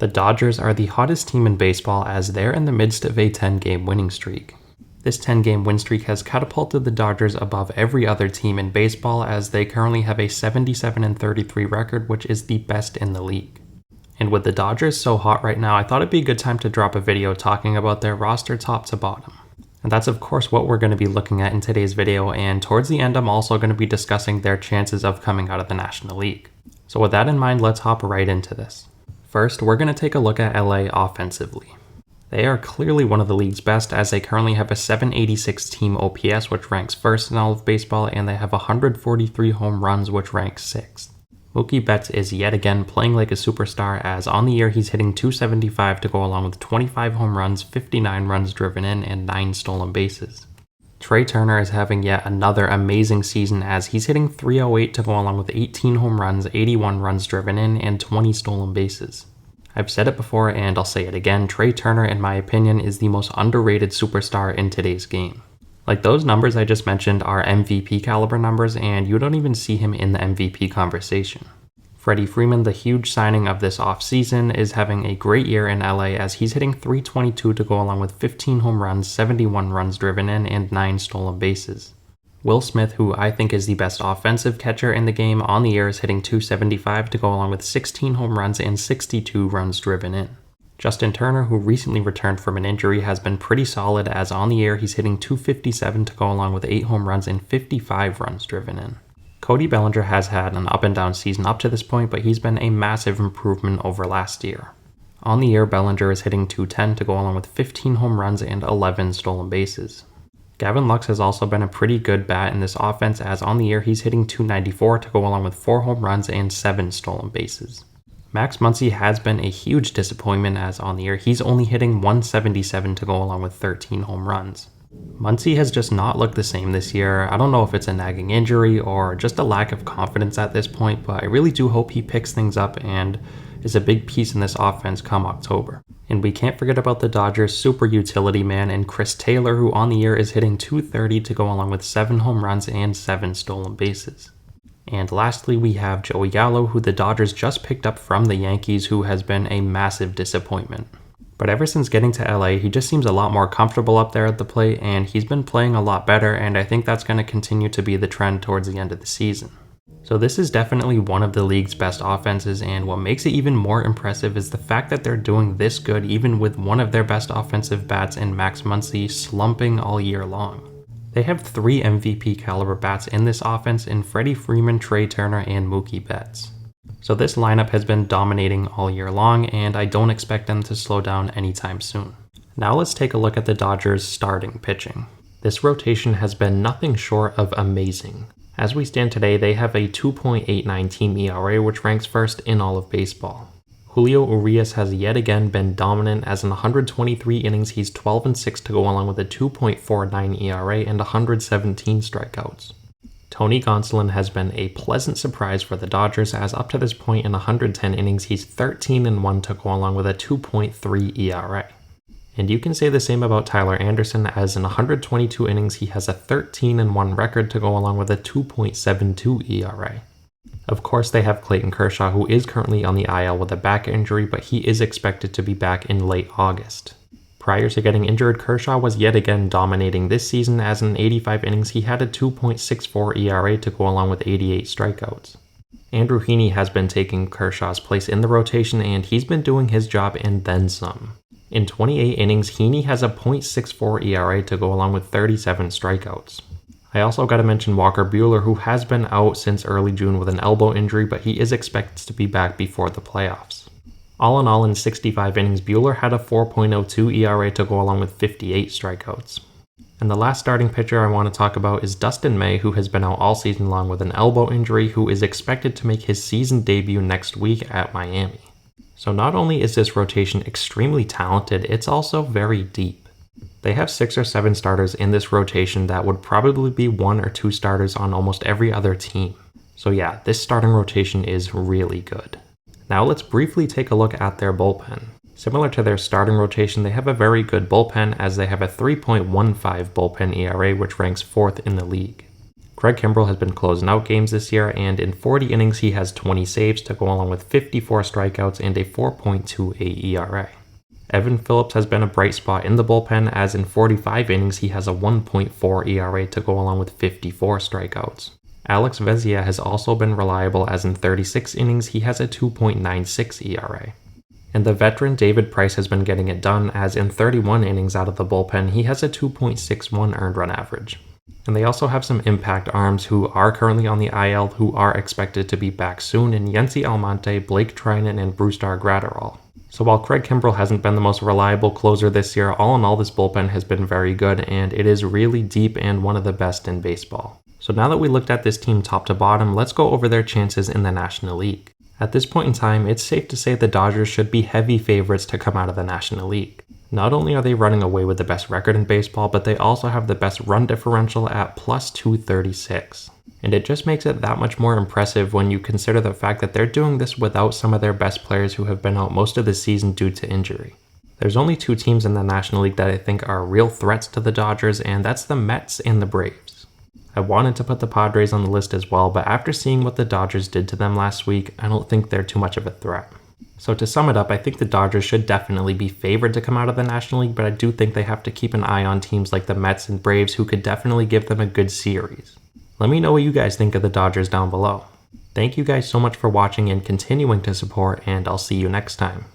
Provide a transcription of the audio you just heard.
The Dodgers are the hottest team in baseball as they're in the midst of a 10-game winning streak. This 10-game win streak has catapulted the Dodgers above every other team in baseball as they currently have a 77-33 record, which is the best in the league. And with the Dodgers so hot right now, I thought it'd be a good time to drop a video talking about their roster top to bottom. And that's of course what we're going to be looking at in today's video, and towards the end I'm also going to be discussing their chances of coming out of the National League. So with that in mind, let's hop right into this. First, we're going to take a look at LA offensively. They are clearly one of the league's best as they currently have a 786 team OPS, which ranks first in all of baseball, and they have 143 home runs, which ranks 6th. Mookie Betts is yet again playing like a superstar as on the year he's hitting .275 to go along with 25 home runs, 59 runs driven in, and 9 stolen bases. Trey Turner is having yet another amazing season as he's hitting .308 to go along with 18 home runs, 81 runs driven in, and 20 stolen bases. I've said it before and I'll say it again, Trey Turner in my opinion is the most underrated superstar in today's game. Like, those numbers I just mentioned are MVP caliber numbers and you don't even see him in the MVP conversation. Freddie Freeman, the huge signing of this offseason, is having a great year in LA as he's hitting .322 to go along with 15 home runs, 71 runs driven in, and 9 stolen bases. Will Smith, who I think is the best offensive catcher in the game, on the year is hitting .275 to go along with 16 home runs and 62 runs driven in. Justin Turner, who recently returned from an injury, has been pretty solid as on the year he's hitting .257 to go along with 8 home runs and 55 runs driven in. Cody Bellinger has had an up and down season up to this point, but he's been a massive improvement over last year. On the year, Bellinger is hitting .210 to go along with 15 home runs and 11 stolen bases. Gavin Lux has also been a pretty good bat in this offense as on the year he's hitting .294 to go along with 4 home runs and 7 stolen bases. Max Muncy has been a huge disappointment as on the year he's only hitting .177 to go along with 13 home runs. Muncy has just not looked the same this year. I don't know if it's a nagging injury or just a lack of confidence at this point, but I really do hope he picks things up and is a big piece in this offense come October. And we can't forget about the Dodgers' super utility man and Chris Taylor, who on the year is hitting .230 to go along with 7 home runs and 7 stolen bases. And lastly, we have Joey Gallo, who the Dodgers just picked up from the Yankees, who has been a massive disappointment. But ever since getting to LA, he just seems a lot more comfortable up there at the plate, and he's been playing a lot better, and I think that's going to continue to be the trend towards the end of the season. So this is definitely one of the league's best offenses, and what makes it even more impressive is the fact that they're doing this good even with one of their best offensive bats in Max Muncy slumping all year long. They have 3 MVP caliber bats in this offense in Freddie Freeman, Trey Turner, and Mookie Betts. So this lineup has been dominating all year long, and I don't expect them to slow down anytime soon. Now let's take a look at the Dodgers' starting pitching. This rotation has been nothing short of amazing. As we stand today, they have a 2.89 team ERA, which ranks first in all of baseball. Julio Urias has yet again been dominant as in 123 innings he's 12-6 to go along with a 2.49 ERA and 117 strikeouts. Tony Gonsolin has been a pleasant surprise for the Dodgers as up to this point in 110 innings he's 13-1 to go along with a 2.3 ERA. And you can say the same about Tyler Anderson as in 122 innings he has a 13-1 record to go along with a 2.72 ERA. Of course, they have Clayton Kershaw, who is currently on the IL with a back injury, but he is expected to be back in late August. Prior to getting injured, Kershaw was yet again dominating this season as in 85 innings he had a 2.64 ERA to go along with 88 strikeouts. Andrew Heaney has been taking Kershaw's place in the rotation and he's been doing his job and then some. In 28 innings, Heaney has a .64 ERA to go along with 37 strikeouts. I also got to mention Walker Buehler, who has been out since early June with an elbow injury, but he is expected to be back before the playoffs. All in all, in 65 innings, Buehler had a 4.02 ERA to go along with 58 strikeouts. And the last starting pitcher I want to talk about is Dustin May, who has been out all season long with an elbow injury, who is expected to make his season debut next week at Miami. So not only is this rotation extremely talented, it's also very deep. They have 6 or 7 starters in this rotation that would probably be 1 or 2 starters on almost every other team. So yeah, this starting rotation is really good. Now let's briefly take a look at their bullpen. Similar to their starting rotation, they have a very good bullpen as they have a 3.15 bullpen ERA, which ranks 4th in the league. Craig Kimbrell has been closing out games this year, and in 40 innings he has 20 saves to go along with 54 strikeouts and a 4.28 ERA. Evan Phillips has been a bright spot in the bullpen, as in 45 innings he has a 1.4 ERA to go along with 54 strikeouts. Alex Vesia has also been reliable, as in 36 innings he has a 2.96 ERA. And the veteran David Price has been getting it done, as in 31 innings out of the bullpen he has a 2.61 earned run average. And they also have some impact arms who are currently on the IL who are expected to be back soon in Yency Almonte, Blake Trinan, and Brusdar Graterol. So while Craig Kimbrell hasn't been the most reliable closer this year, all in all this bullpen has been very good, and it is really deep and one of the best in baseball. So now that we looked at this team top to bottom, let's go over their chances in the National League. At this point in time, it's safe to say the Dodgers should be heavy favorites to come out of the National League. Not only are they running away with the best record in baseball, but they also have the best run differential at plus 236. And it just makes it that much more impressive when you consider the fact that they're doing this without some of their best players who have been out most of the season due to injury. There's only two teams in the National League that I think are real threats to the Dodgers, and that's the Mets and the Braves. I wanted to put the Padres on the list as well, but after seeing what the Dodgers did to them last week, I don't think they're too much of a threat. So to sum it up, I think the Dodgers should definitely be favored to come out of the National League, but I do think they have to keep an eye on teams like the Mets and Braves who could definitely give them a good series. Let me know what you guys think of the Dodgers down below. Thank you guys so much for watching and continuing to support, and I'll see you next time.